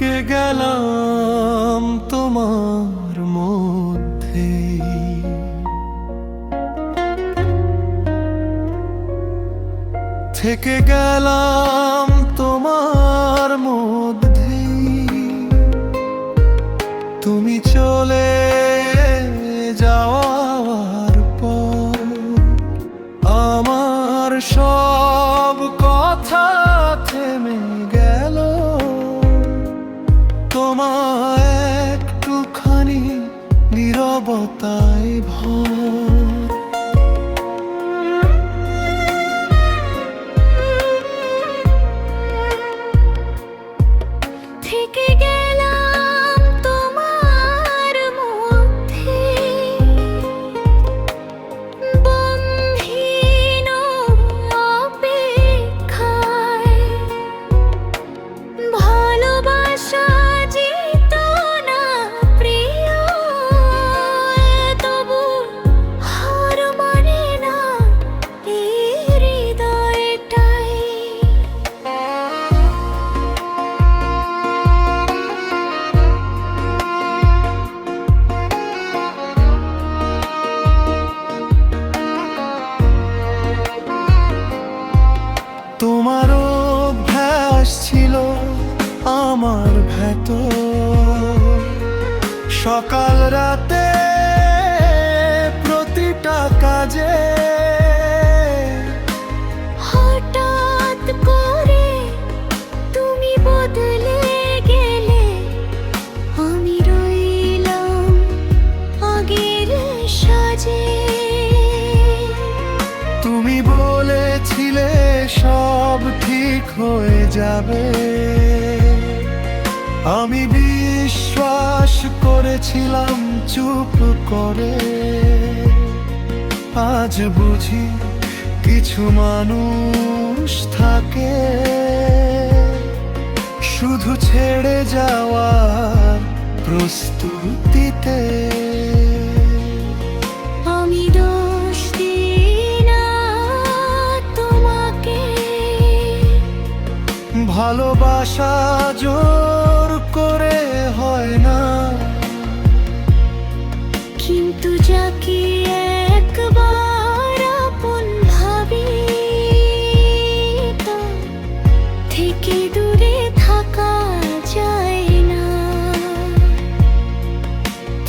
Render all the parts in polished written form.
থেকে গেলাম তোমার মধ্যে, থেকে গেলাম তোমার মধ্যে। তুমি চলে যাওয়ার পর আমার সব কথা থেমে গেল। তোমায় একটুখানি নীরবতায় ভর। থেকে গেলাম তোমার মধ্যে, বন্ধহীন অপেক্ষায়। ভালোবাসা যেত না প্রিয়, তবু হার মানে না এই হৃদয়টাই। তোমার অভ্যাস ছিল আমার ভেতর, সকাল রাতে প্রতিটা কাজে। হঠাৎ করে তুমি বদলে গেলে, আমি রইলাম আগের সাজে। তুমি বলেছিলে সব ঠিক হয়ে যাবে, আমি বিশ্বাস করেছিলাম চুপ করে। আজ বুঝি কিছু মানুষ থাকে শুধু ছেড়ে যাওয়ার প্রস্তুতিতে। আমি দোষ দিই না তোমাকে, ভালোবাসা জোর করে হয় না, কিন্তু যাকে একবার আপন ভাবি, তার থেকে দূরে থাকা যায় না।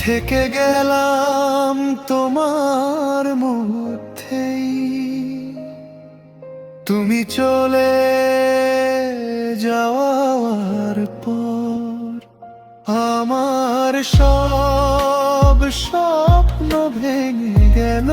থেকে গেলাম তোমার মধ্যেই, তুমি চলে যাওয়ার পর আমার সব স্বপ্ন ভেঙে গেল।